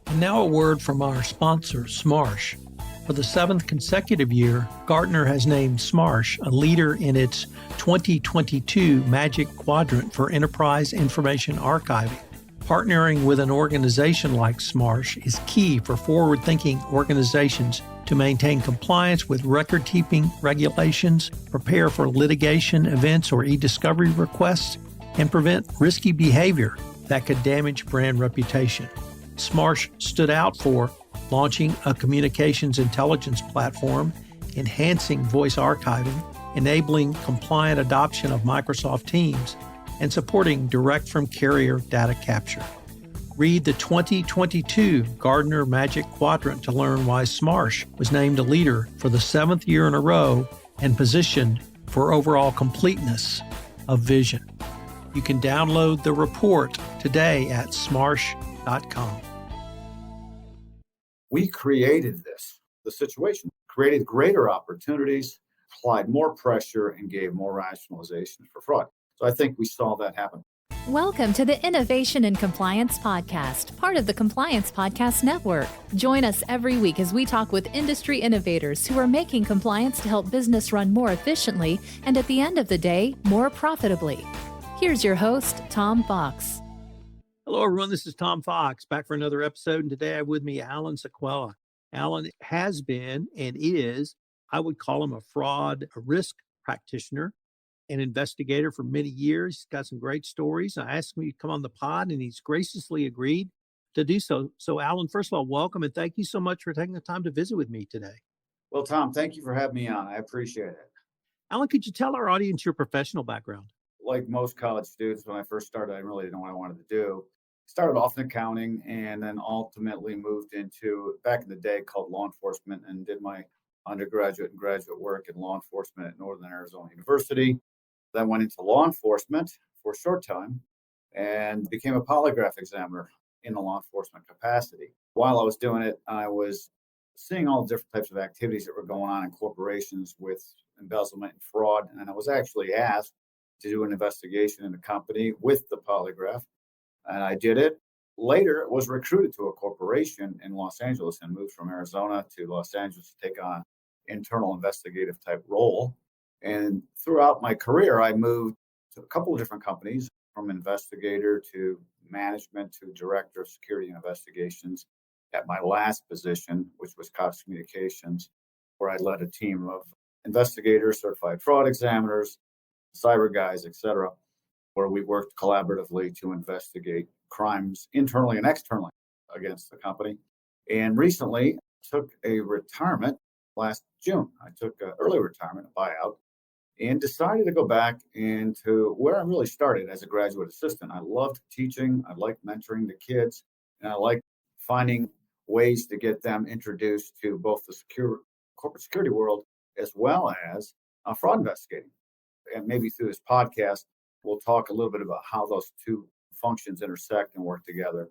And now a word from our sponsor, Smarsh. For the seventh consecutive year, Gartner has named Smarsh a leader in its 2022 Magic Quadrant for Enterprise Information Archiving. Partnering with an organization like Smarsh is key for forward-thinking organizations to maintain compliance with record-keeping regulations, prepare for litigation events or e-discovery requests, and prevent risky behavior that could damage brand reputation. Smarsh stood out for launching a communications intelligence platform, enhancing voice archiving, enabling compliant adoption of Microsoft Teams, and supporting direct-from-carrier data capture. Read the 2022 Gartner Magic Quadrant to learn why Smarsh was named a leader for the seventh year in a row and positioned for overall completeness of vision. You can download the report today at smarsh.com. We created the situation, created greater opportunities, applied more pressure, and gave more rationalization for fraud. So I think we saw that happen. Welcome to the Innovation and Compliance Podcast, part of the Compliance Podcast Network. Join us every week as we talk with industry innovators who are making compliance to help business run more efficiently and at the end of the day, more profitably. Here's your host, Tom Fox. Hello, everyone. This is Tom Fox, back for another episode. And today I have with me Alan Saquella. Alan has been and is, I would call him a risk practitioner, an investigator for many years. He's got some great stories. I asked him to come on the pod, and he's graciously agreed to do so. So, Alan, first of all, welcome, and thank you so much for taking the time to visit with me today. Well, Tom, thank you for having me on. I appreciate it. Alan, could you tell our audience your professional background? Like most college students, when I first started, I really didn't know what I wanted to do. Started off in accounting and then ultimately moved into, back in the day, called law enforcement, and did my undergraduate and graduate work in law enforcement at Northern Arizona University. Then went into law enforcement for a short time and became a polygraph examiner in the law enforcement capacity. While I was doing it, I was seeing all the different types of activities that were going on in corporations with embezzlement and fraud. And I was actually asked to do an investigation in a company with the polygraph. And I did it. Later, was recruited to a corporation in Los Angeles and moved from Arizona to Los Angeles to take on internal investigative type role. And throughout my career, I moved to a couple of different companies, from investigator to management to director of security investigations. At my last position, which was Cox Communications, where I led a team of investigators, certified fraud examiners, cyber guys, etc., where we worked collaboratively to investigate crimes internally and externally against the company. And recently took a retirement last June. I took an early retirement, a buyout, and decided to go back into where I really started as a graduate assistant. I loved teaching. I liked mentoring the kids, and I liked finding ways to get them introduced to both the corporate security world as well as fraud investigating. And maybe through this podcast, we'll talk a little bit about how those two functions intersect and work together.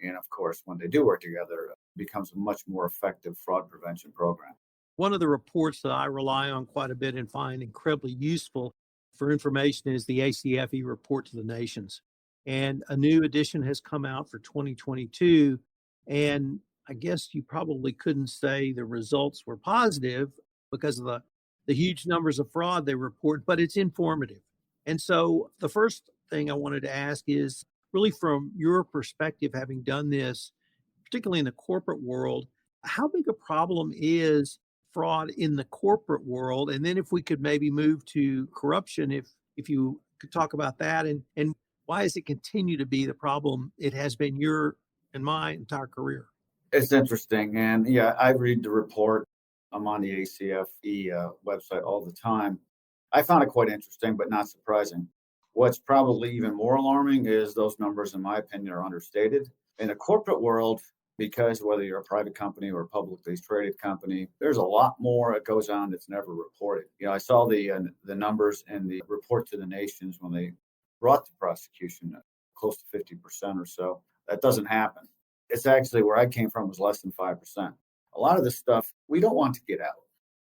And of course, when they do work together, it becomes a much more effective fraud prevention program. One of the reports that I rely on quite a bit and find incredibly useful for information is the ACFE report to the nations. And a new edition has come out for 2022. And I guess you probably couldn't say the results were positive because of the huge numbers of fraud they report, but it's informative. And so the first thing I wanted to ask is really from your perspective, having done this, particularly in the corporate world, how big a problem is fraud in the corporate world? And then if we could maybe move to corruption, if you could talk about that, and why does it continue to be the problem it has been your and my entire career? It's interesting. And yeah, I read the report. I'm on the ACFE website all the time. I found it quite interesting, but not surprising. What's probably even more alarming is those numbers, in my opinion, are understated. In the corporate world, because whether you're a private company or a publicly traded company, there's a lot more that goes on that's never reported. You know, I saw the numbers in the report to the nations when they brought to prosecution close to 50% or so. That doesn't happen. It's actually where I came from was less than 5%. A lot of this stuff we don't want to get out.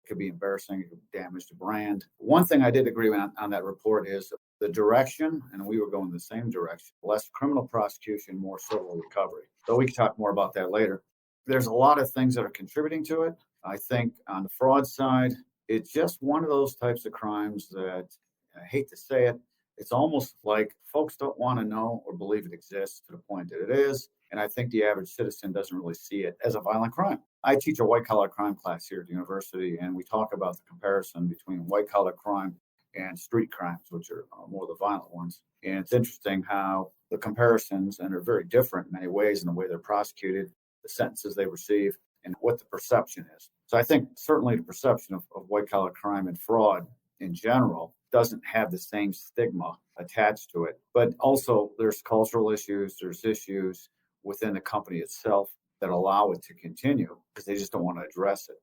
It could be embarrassing. It could damage the brand. One thing I did agree on that report is the direction, and we were going the same direction. Less criminal prosecution, more civil recovery. So we can talk more about that later. There's a lot of things that are contributing to it. I think on the fraud side, it's just one of those types of crimes that, I hate to say it, it's almost like folks don't want to know or believe it exists to the point that it is. And I think the average citizen doesn't really see it as a violent crime. I teach a white-collar crime class here at the university, and we talk about the comparison between white-collar crime and street crimes, which are more the violent ones. And it's interesting how the comparisons, and they're very different in many ways in the way they're prosecuted, the sentences they receive, and what the perception is. So I think certainly the perception of white-collar crime and fraud in general doesn't have the same stigma attached to it. But also there's cultural issues, there's issues within the company itself that allow it to continue because they just don't want to address it.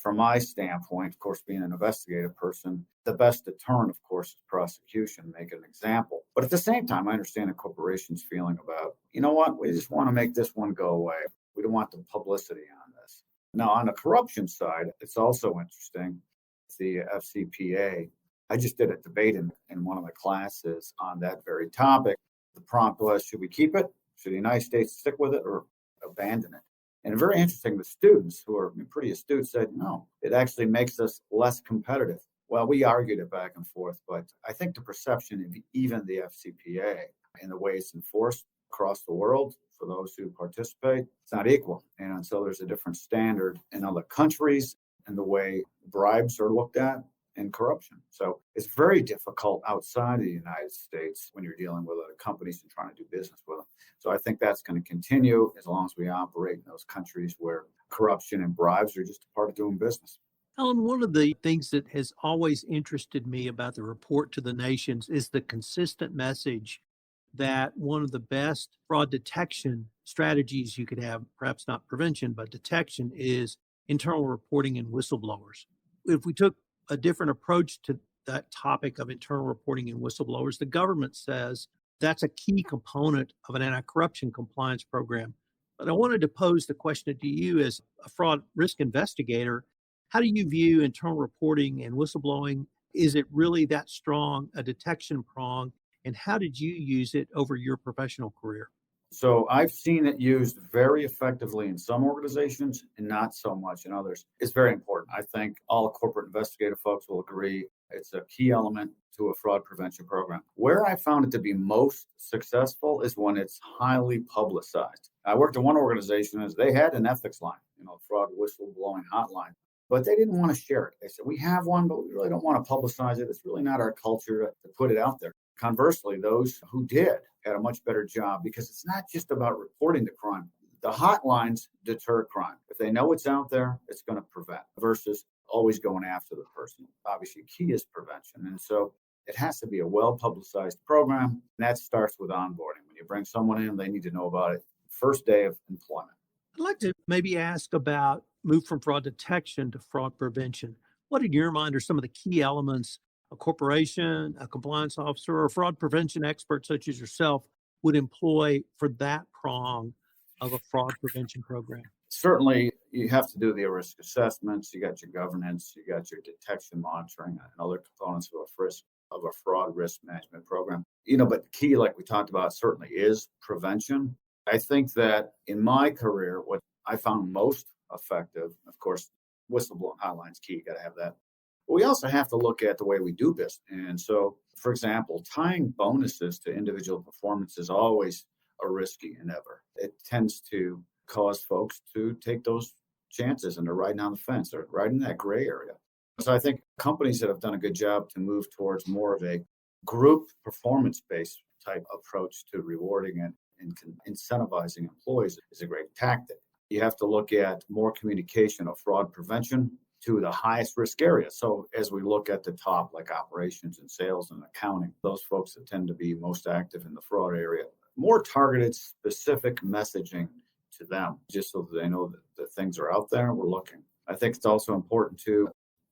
From my standpoint, of course, being an investigative person, the best deterrent, of course, is prosecution, make an example. But at the same time, I understand the corporation's feeling about, you know what, we just want to make this one go away. We don't want the publicity on this. Now, on the corruption side, it's also interesting. The FCPA, I just did a debate in one of my classes on that very topic. The prompt was, should we keep it? Should the United States stick with it or abandon it? And very interesting, the students who are pretty astute said, no, it actually makes us less competitive. Well, we argued it back and forth, but I think the perception of even the FCPA and the way it's enforced across the world for those who participate, it's not equal. And so there's a different standard in other countries and the way bribes are looked at and corruption. So it's very difficult outside of the United States when you're dealing with other companies and trying to do business with them. So I think that's going to continue as long as we operate in those countries where corruption and bribes are just a part of doing business. Alan, one of the things that has always interested me about the report to the nations is the consistent message that one of the best fraud detection strategies you could have, perhaps not prevention, but detection, is internal reporting and whistleblowers. If we took a different approach to that topic of internal reporting and whistleblowers, the government says that's a key component of an anti-corruption compliance program. But I wanted to pose the question to you as a fraud risk investigator. How do you view internal reporting and whistleblowing? Is it really that strong a detection prong? And how did you use it over your professional career? So I've seen it used very effectively in some organizations and not so much in others. It's very important. I think all corporate investigative folks will agree it's a key element to a fraud prevention program. Where I found it to be most successful is when it's highly publicized. I worked in one organization as they had an ethics line, fraud whistleblowing hotline, but they didn't want to share it. They said, we have one, but we really don't want to publicize it. It's really not our culture to put it out there. Conversely, those who did had a much better job because it's not just about reporting the crime. The hotlines deter crime. If they know it's out there, it's going to prevent versus always going after the person. Obviously, key is prevention. And so it has to be a well-publicized program. And that starts with onboarding. When you bring someone in, they need to know about it first day of employment. I'd like to maybe ask about move from fraud detection to fraud prevention. What in your mind are some of the key elements a corporation, a compliance officer, or a fraud prevention expert such as yourself would employ for that prong of a fraud prevention program? Certainly, you have to do the risk assessments. You got your governance, you got your detection monitoring, and other components of a fraud risk management program. But key, like we talked about, certainly is prevention. I think that in my career, what I found most effective, of course, whistleblowing hotline's key. You got to have that. But we also have to look at the way we do business. And so, for example, tying bonuses to individual performance is always a risky endeavor. It tends to cause folks to take those chances and they're riding on the fence or right in that gray area. So I think companies that have done a good job to move towards more of a group performance-based type approach to rewarding and incentivizing employees is a great tactic. You have to look at more communication of fraud prevention to the highest risk areas. So as we look at the top, like operations and sales and accounting, those folks that tend to be most active in the fraud area, more targeted, specific messaging to them, just so that they know that things are out there and we're looking. I think it's also important to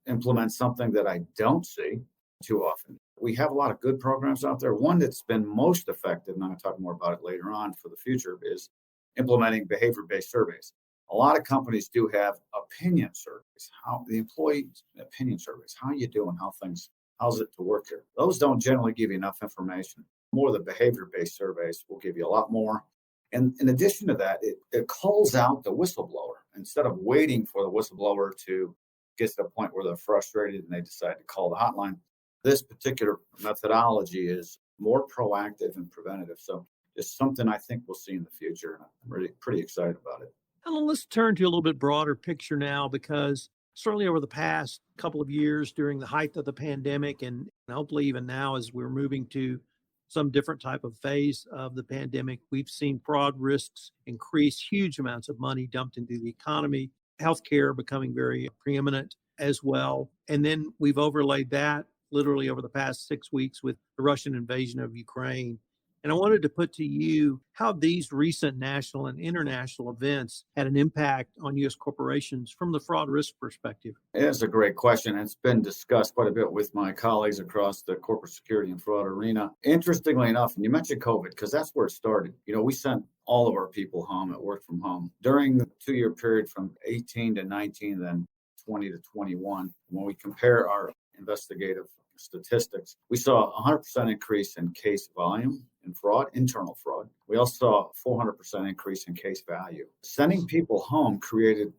implement something that I don't see too often. We have a lot of good programs out there. One that's been most effective, and I'm going to talk more about it later on for the future, is implementing behavior-based surveys. A lot of companies do have opinion surveys, how the employee opinion surveys, how you doing, how things How's it to work here? Those don't generally give you enough information. More of the behavior-based surveys will give you a lot more. And in addition to that, it calls out the whistleblower instead of waiting for the whistleblower to get to the point where they're frustrated and they decide to call the hotline. This particular methodology is more proactive and preventative. So it's something I think we'll see in the future. And I'm really pretty excited about it. Alan, let's turn to a little bit broader picture now, because certainly over the past couple of years during the height of the pandemic, and hopefully even now as we're moving to some different type of phase of the pandemic, we've seen fraud risks increase, huge amounts of money dumped into the economy, healthcare becoming very preeminent as well. And then we've overlaid that literally over the past 6 weeks with the Russian invasion of Ukraine. And I wanted to put to you how these recent national and international events had an impact on U.S. corporations from the fraud risk perspective. It's a great question. It's been discussed quite a bit with my colleagues across the corporate security and fraud arena. Interestingly enough, and you mentioned COVID, because that's where it started. We sent all of our people home at work from home. During the 2-year period from 18 to 19, then 20 to 21, when we compare our investigative statistics, we saw a 100% increase in case volume in fraud, internal fraud. We also saw a 400% increase in case value. Sending people home created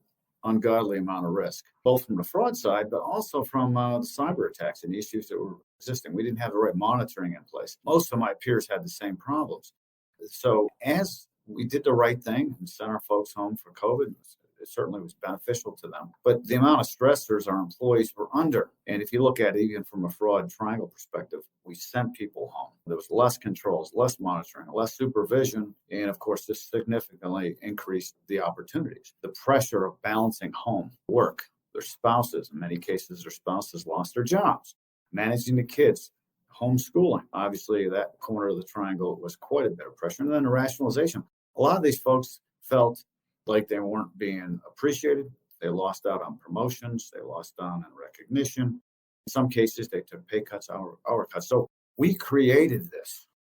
ungodly amount of risk, both from the fraud side, but also from the cyber attacks and the issues that were existing. We didn't have the right monitoring in place. Most of my peers had the same problems. So as we did the right thing and sent our folks home for COVID, it certainly was beneficial to them. But the amount of stressors our employees were under, and if you look at it even from a fraud triangle perspective, we sent people home. There was less controls, less monitoring, less supervision, and of course, this significantly increased the opportunities. The pressure of balancing home, work, their spouses, in many cases, their spouses lost their jobs, managing the kids, homeschooling. Obviously, that corner of the triangle was quite a bit of pressure. And then the rationalization. A lot of these folks felt like they weren't being appreciated. They lost out on promotions. They lost out on recognition. In some cases, they took pay cuts, hour cuts. So we created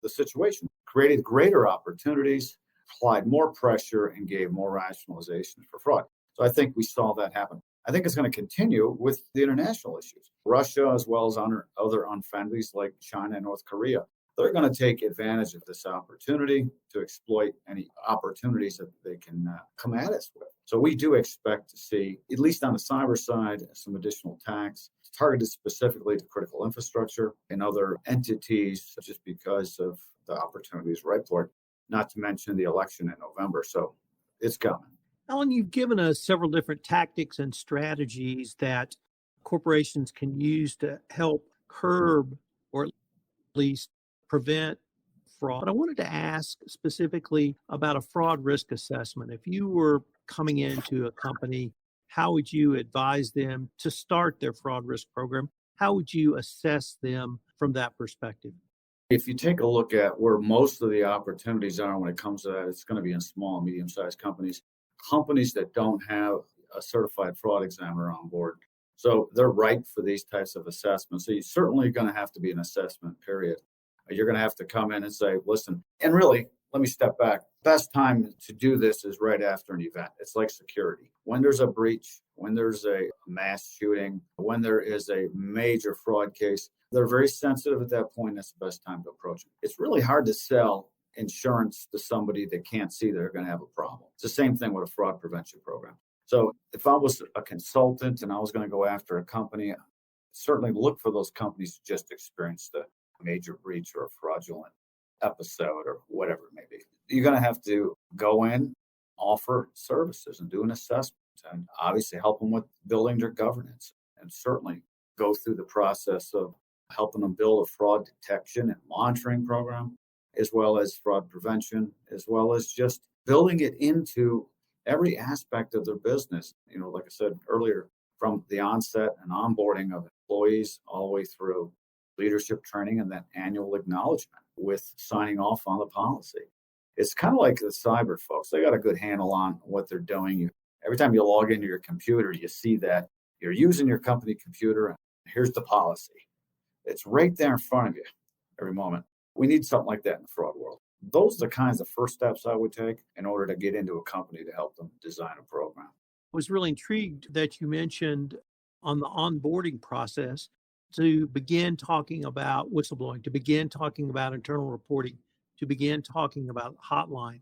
the situation, created greater opportunities, applied more pressure, and gave more rationalization for fraud. So I think we saw that happen. I think it's going to continue with the international issues. Russia, as well as other unfriendlies like China and North Korea, they're going to take advantage of this opportunity to exploit any opportunities that they can come at us with. So we do expect to see, at least on the cyber side, some additional attacks targeted specifically to critical infrastructure and other entities just because of the opportunities right for it, not to mention the election in November. So it's coming. Alan, you've given us several different tactics and strategies that corporations can use to help curb or at least prevent fraud. But I wanted to ask specifically about a fraud risk assessment. If you were coming into a company, how would you advise them to start their fraud risk program? How would you assess them from that perspective? If you take a look at where most of the opportunities are when it comes to that, it's going to be in small and medium-sized companies that don't have a certified fraud examiner on board. So they're ripe for these types of assessments. So you're certainly going to have to be an assessment period. You're going to have to come in and say, listen, and really, let me step back. Best time to do this is right after an event. It's like security. When there's a breach, when there's a mass shooting, when there is a major fraud case, they're very sensitive at that point. That's the best time to approach it. It's really hard to sell insurance to somebody that can't see they're going to have a problem. It's the same thing with a fraud prevention program. So if I was a consultant and I was going to go after a company, I'd certainly look for those companies who just experienced a major breach or a fraudulent episode or whatever it may be. You're going to have to go in, offer services and do an assessment and obviously help them with building their governance and certainly go through the process of helping them build a fraud detection and monitoring program, as well as fraud prevention, as well as just building it into every aspect of their business. Like I said earlier, from the onset and onboarding of employees all the way through leadership training and then annual acknowledgement with signing off on the policy. It's kind of like the cyber folks. They got a good handle on what they're doing. Every time you log into your computer, you see that you're using your company computer and here's the policy. It's right there in front of you every moment. We need something like that in the fraud world. Those are the kinds of first steps I would take in order to get into a company to help them design a program. I was really intrigued that you mentioned on the onboarding process to begin talking about whistleblowing, to begin talking about internal reporting, to begin talking about hotline.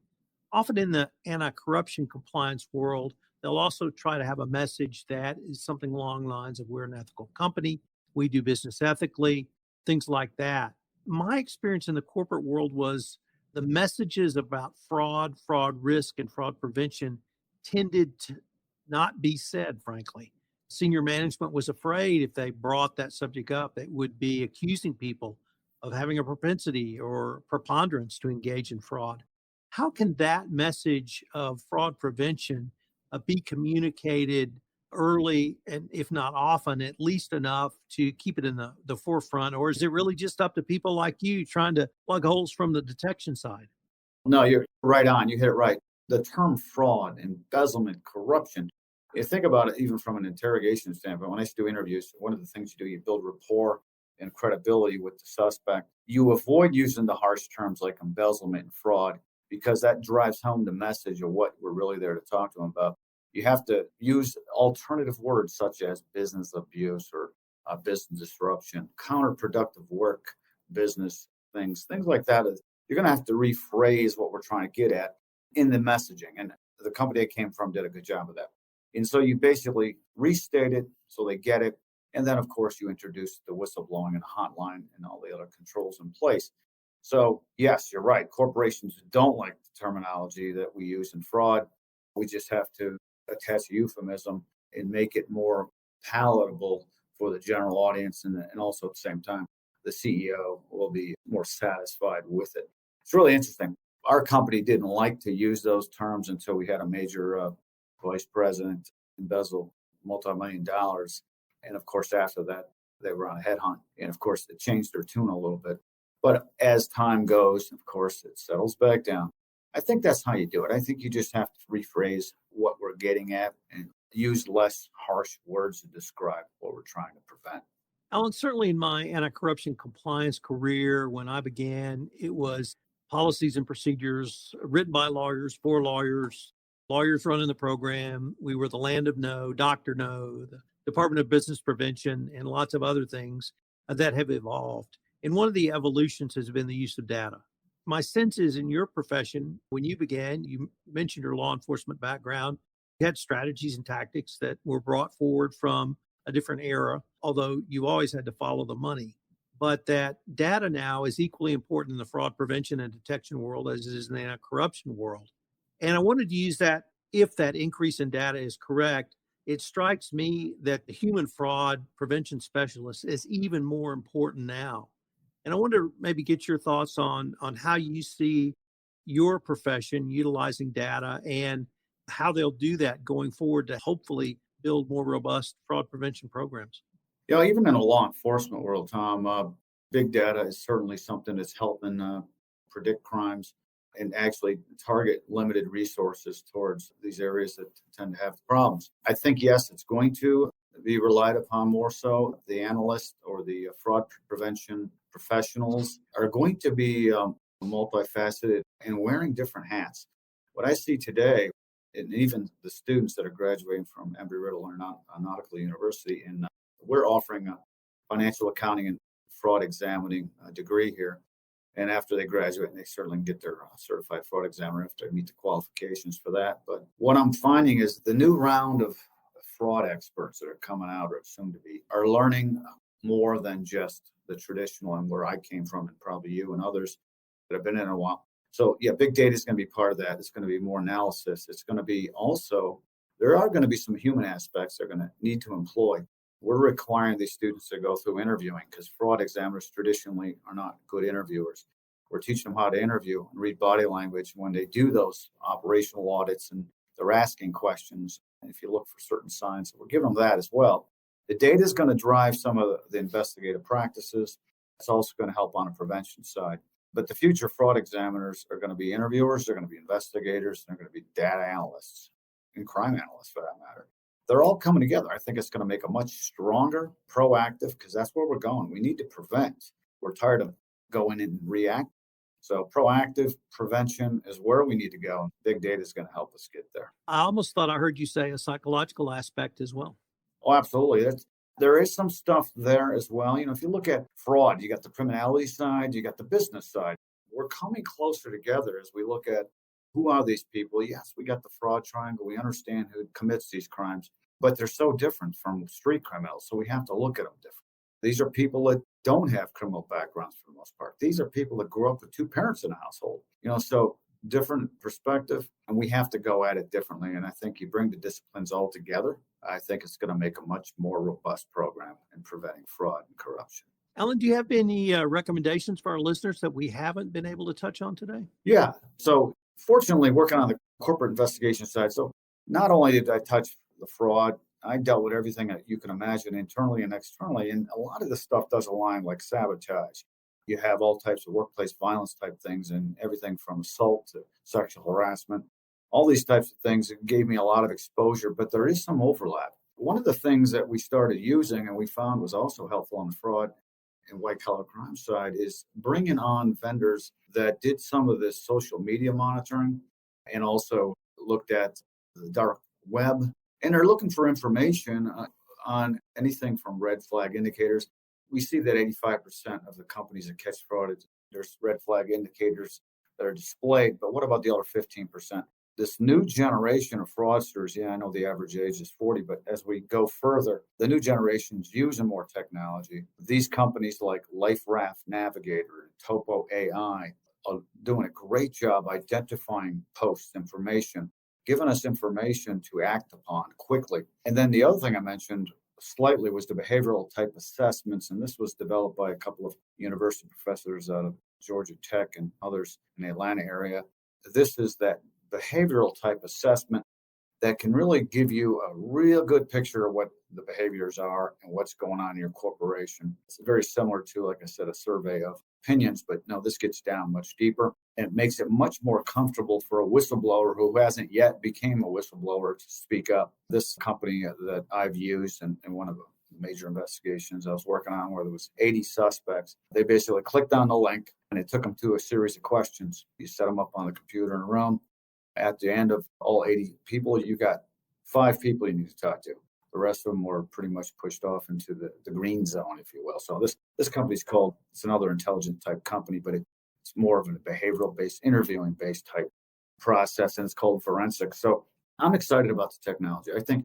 Often in the anti-corruption compliance world, they'll also try to have a message that is something along the lines of we're an ethical company, we do business ethically, things like that. My experience in the corporate world was the messages about fraud, fraud risk, and fraud prevention tended to not be said, frankly. Senior management was afraid if they brought that subject up, it would be accusing people of having a propensity or preponderance to engage in fraud. How can that message of fraud prevention be communicated early and if not often, at least enough to keep it in the forefront? Or is it really just up to people like you trying to plug holes from the detection side? No, you're right on. You hit it right. The term fraud, embezzlement, corruption, you think about it even from an interrogation standpoint. When I do interviews, one of the things you do, you build rapport and credibility with the suspect. You avoid using the harsh terms like embezzlement and fraud because that drives home the message of what we're really there to talk to them about. You have to use alternative words such as business abuse or business disruption, counterproductive work, business things like that. You're going to have to rephrase what we're trying to get at in the messaging. And the company I came from did a good job of that. And so you basically restate it so they get it. And then, of course, you introduce the whistleblowing and hotline and all the other controls in place. So, yes, you're right. Corporations don't like the terminology that we use in fraud. We just have to attach a euphemism and make it more palatable for the general audience. And also at the same time, the CEO will be more satisfied with it. It's really interesting. Our company didn't like to use those terms until we had a major vice president embezzle multi-million dollars. And of course, after that, they were on a headhunt. And of course, it changed their tune a little bit. But as time goes, of course, it settles back down. I think that's how you do it. I think you just have to rephrase what we're getting at and use less harsh words to describe what we're trying to prevent. Alan, certainly in my anti-corruption compliance career, when I began, it was policies and procedures written by lawyers for lawyers, lawyers running the program. We were the land of no, Dr. No, the Department of Business Prevention, and lots of other things that have evolved. And one of the evolutions has been the use of data. My sense is in your profession, when you began, you mentioned your law enforcement background, you had strategies and tactics that were brought forward from a different era, although you always had to follow the money. But that data now is equally important in the fraud prevention and detection world as it is in the anti-corruption world. And I wanted to use that, if that increase in data is correct, it strikes me that the human fraud prevention specialist is even more important now. And I wonder maybe get your thoughts on how you see your profession utilizing data and how they'll do that going forward to hopefully build more robust fraud prevention programs. You know, even in the law enforcement world, Tom, big data is certainly something that's helping predict crimes and actually target limited resources towards these areas that tend to have problems. I think, yes, it's going to be relied upon more so. The analyst or the fraud prevention professionals are going to be multifaceted and wearing different hats. What I see today, and even the students that are graduating from Embry-Riddle Aeronautical University, and we're offering a financial accounting and fraud examining degree here. And after they graduate, they certainly get their certified fraud examiner if they meet the qualifications for that. But what I'm finding is the new round of fraud experts that are coming out, or soon to be, are learning more than just the traditional and where I came from, and probably you and others that have been in a while. So yeah, big data is going to be part of that. It's going to be more analysis. It's going to be also, there are going to be some human aspects they're going to need to employ. We're requiring these students to go through interviewing because fraud examiners traditionally are not good interviewers. We're teaching them how to interview and read body language when they do those operational audits, and they're asking questions. And if you look for certain signs, we're giving them that as well. The data is going to drive some of the investigative practices. It's also going to help on a prevention side. But the future fraud examiners are going to be interviewers, they're going to be investigators, they're going to be data analysts and crime analysts for that matter. They're all coming together. I think it's going to make a much stronger, proactive, because that's where we're going. We need to prevent. We're tired of going in and react. So proactive prevention is where we need to go. Big data is going to help us get there. I almost thought I heard you say a psychological aspect as well. Oh, absolutely. there is some stuff there as well. If you look at fraud, you got the criminality side, you got the business side. We're coming closer together as we look at who are these people. Yes, we got the fraud triangle. We understand who commits these crimes, but they're so different from street criminals. So we have to look at them different. These are people that don't have criminal backgrounds for the most part. These are people that grew up with two parents in a household, so different perspective, and we have to go at it differently. And I think you bring the disciplines all together, I think it's going to make a much more robust program in preventing fraud and corruption. Alan, do you have any recommendations for our listeners that we haven't been able to touch on today? Yeah. So fortunately, working on the corporate investigation side, so not only did I touch the fraud, I dealt with everything that you can imagine internally and externally. And a lot of this stuff does align, like sabotage. You have all types of workplace violence type things, and everything from assault to sexual harassment. All these types of things gave me a lot of exposure, but there is some overlap. One of the things that we started using and we found was also helpful on the fraud and white-collar crime side is bringing on vendors that did some of this social media monitoring and also looked at the dark web. And they're looking for information on anything from red flag indicators. We see that 85% of the companies that catch fraud, there's red flag indicators that are displayed. But what about the other 15%? This new generation of fraudsters, I know the average age is 40, but as we go further, the new generation's using more technology. These companies like LifeRaft Navigator and Topo AI are doing a great job identifying posts, information, giving us information to act upon quickly. And then the other thing I mentioned slightly was the behavioral type assessments. And this was developed by a couple of university professors out of Georgia Tech and others in the Atlanta area. This is that behavioral type assessment that can really give you a real good picture of what the behaviors are and what's going on in your corporation. It's very similar to, like I said, a survey of opinions, but no, this gets down much deeper and it makes it much more comfortable for a whistleblower who hasn't yet became a whistleblower to speak up. This company that I've used in one of the major investigations I was working on where there was 80 suspects, they basically clicked on the link and it took them to a series of questions. You set them up on the computer in a room. At the end of all 80 people, you got 5 people you need to talk to. The rest of them were pretty much pushed off into the green zone, if you will. So this company's called, it's another intelligent type company, but it's more of a behavioral-based, interviewing-based type process, and it's called forensics. So I'm excited about the technology. I think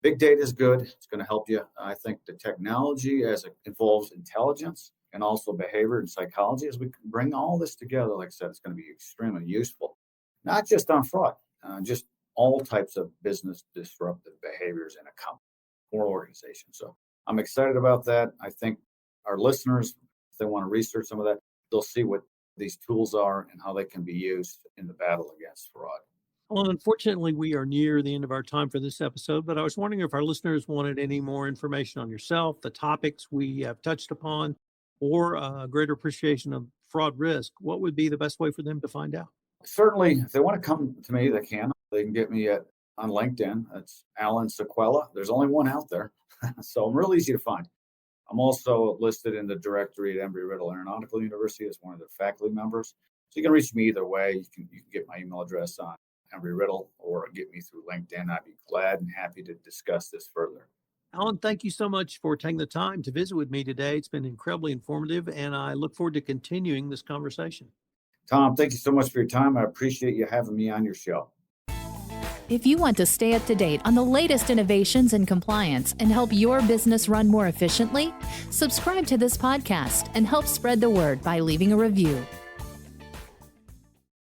big data is good. It's going to help you. I think the technology as it involves intelligence and also behavior and psychology, as we bring all this together, like I said, it's going to be extremely useful. Not just on fraud, just all types of business disruptive behaviors in a company or organization. So I'm excited about that. I think our listeners, if they want to research some of that, they'll see what these tools are and how they can be used in the battle against fraud. Well, unfortunately, we are near the end of our time for this episode, but I was wondering if our listeners wanted any more information on yourself, the topics we have touched upon, or a greater appreciation of fraud risk. What would be the best way for them to find out? Certainly, if they want to come to me, they can. They can get me on LinkedIn. That's Alan Saquella. There's only one out there, so I'm real easy to find. I'm also listed in the directory at Embry-Riddle Aeronautical University as one of their faculty members. So you can reach me either way. You can get my email address on Embry-Riddle or get me through LinkedIn. I'd be glad and happy to discuss this further. Alan, thank you so much for taking the time to visit with me today. It's been incredibly informative, and I look forward to continuing this conversation. Tom, thank you so much for your time. I appreciate you having me on your show. If you want to stay up to date on the latest innovations in compliance and help your business run more efficiently, subscribe to this podcast and help spread the word by leaving a review.